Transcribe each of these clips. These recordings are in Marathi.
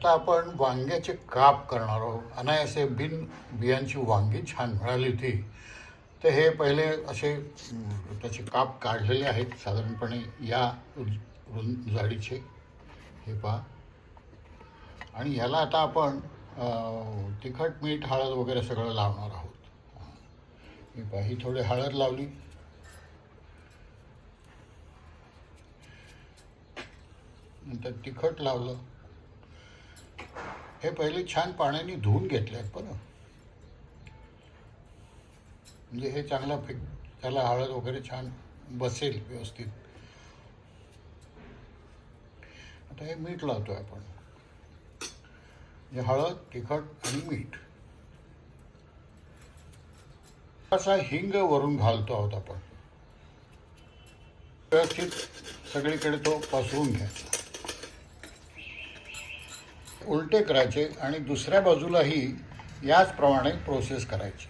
आता आपण वांग्याचे काप करणार आहोत. अनायासे बिन बियांची वांगी छान मिळाली होती, तर हे पहिले असे त्याचे काप काढलेले आहेत साधारणपणे या जाडीचे. हे पहा. आणि ह्याला आता आपण तिखट मीठ हळद वगैरे सगळं लावणार आहोत. हे पहा, ही थोडी हळद लावली, नंतर तिखट लावलं. हे पहिले छान पाण्याने धुवून घेतले आहेत बरं, म्हणजे हे चांगलं त्याला हळद वगैरे छान बसेल व्यवस्थित. आता हे मीठ लावतोय आपण, हे हळद, तिखट आणि मीठ. असा हिंग वरून घालतो आहोत आपण. व्यवस्थित सगळीकडे तो पसरून घ्यायचा. उलटे करायचे आणि दुसऱ्या बाजूलाही याचप्रमाणे प्रोसेस करायची.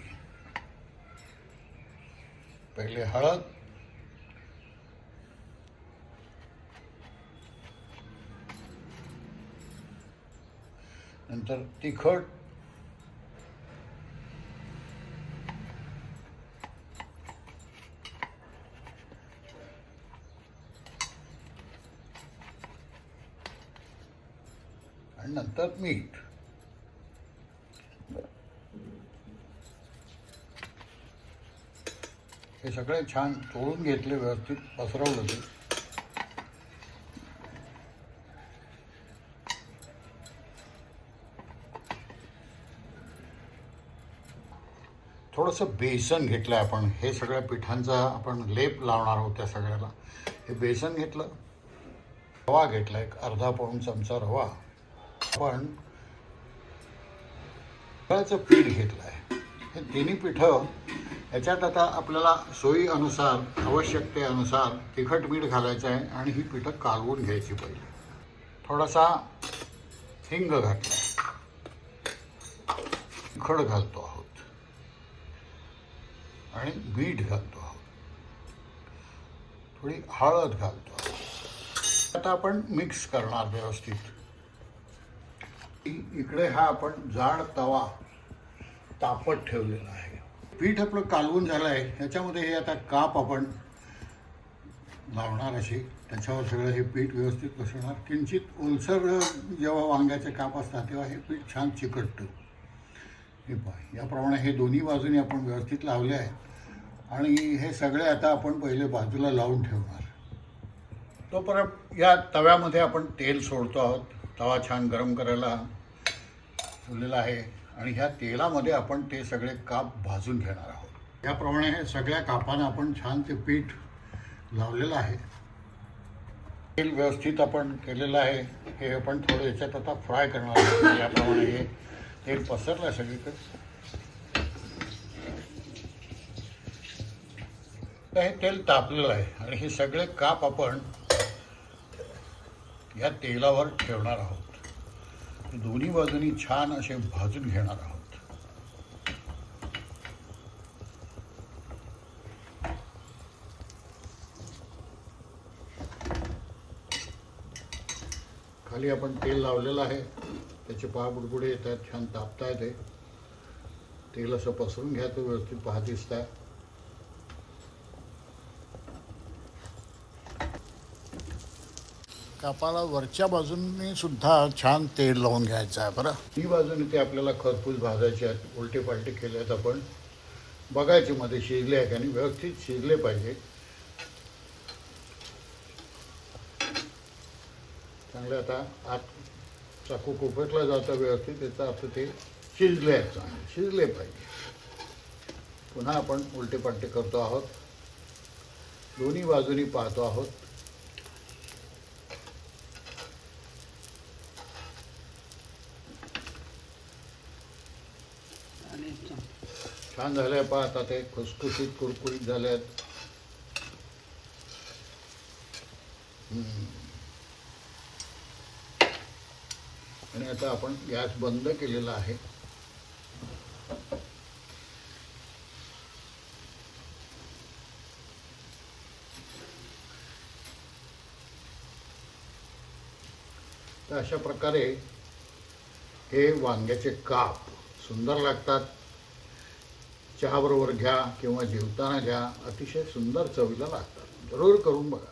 पहिले हळद, नंतर तिखट, आणि नंतर मीठ. हे सगळे छान चोळून घेतले, व्यवस्थित पसरवलं ते. थोडंसं बेसन घेतलं आपण. हे सगळ्या पिठांचा आपण लेप लावणार आहोत त्या सगळ्याला. हे बेसन घेतलं. रवा घेतला, एक अर्धा पाऊण चमचा रवा. आपण गव्हाचं पीठ घेतलं आहे. हे तिन्ही पिठं याच्यात आता आपल्याला सोयीनुसार, आवश्यकतेनुसार तिखट मीठ घालायचं आहे आणि ही पिठं कालवून घ्यायची पहिले. थोडासा हिंग घातला, तिखट घालतो आहोत आणि मीठ घालतो आहोत, थोडी हळद घालतो आहोत. आता आपण मिक्स करणार व्यवस्थित. इकडे हा आपण जाड तवा तापत ठेवलेला आहे. पीठ आपलं कालवून झालं आहे. ह्याच्यामध्ये हे आता काप आपण लावणार असे. त्याच्यावर सगळं हे पीठ व्यवस्थित पसरणार. किंचित ओलसर जेव्हा वांग्याचे काप असतात तेव्हा हे पीठ छान चिकटतं. हे पहा, याप्रमाणे हे दोन्ही बाजूने आपण व्यवस्थित लावले आहे. आणि हे सगळे आता आपण पहिले बाजूला लावून ठेवणार. तोपर्यंत या तव्यामध्ये आपण तेल सोडतो आहोत. तवा छान गरम करायला ठेवलेला आहे आणि ह्या तेलामध्ये आपण ते सगळे काप भाजून घेणार आहोत. याप्रमाणे हे सगळ्या कापांना आपण छान ते पीठ लावलेलं आहे. तेल व्यवस्थित आपण केलेलं आहे. हे आपण थोडं याच्यात आता फ्राय करणार आहोत. याप्रमाणे हे तेल पसरलं आहे सगळीकडे. तर हे तेल तापलेलं आहे आणि हे सगळे काप आपण या तेलावर ठेवणार आहोत. दोन्ही बाजूनी छान असे भाजून घेणार आहोत. खाली आपण तेल लावलेलं आहे. त्याचे पहा बुडबुडे येत आहेत, छान तापता येते. तेल असं पसरून घ्यायचं व्यवस्थित. पहा, दिसत आहे. कापाला वरच्या बाजूने सुद्धा छान तेल लावून घ्यायचं आहे बरं. ही बाजूने ते आपल्याला खरपूस भाजायचे आहेत. उलटे पालटे केले आहेत आपण. बघायचे मध्ये शिजले आहे आणि व्यवस्थित शिजले पाहिजे. चांगले आता आत चाकू कोपरला जातं व्यवस्थित. त्याचा अर्थ ते शिजले आहेत, चांगले शिजले पाहिजे. पुन्हा आपण उलटे पालटे करतो आहोत. दोन्ही बाजूनी पाहतो आहोत. छान झाले आहे. पहा, आता ते खुसखुशीत कुरकुरीत झाले आहेत. आणि आता आपण गॅस बंद केलेला आहे. तर अशा प्रकारे हे वांग्याचे काप सुंदर लागतात. चहाबरोबर घ्या किंवा जेवताना घ्या, अतिशय सुंदर चवीला लागतात. जरूर करून बघा.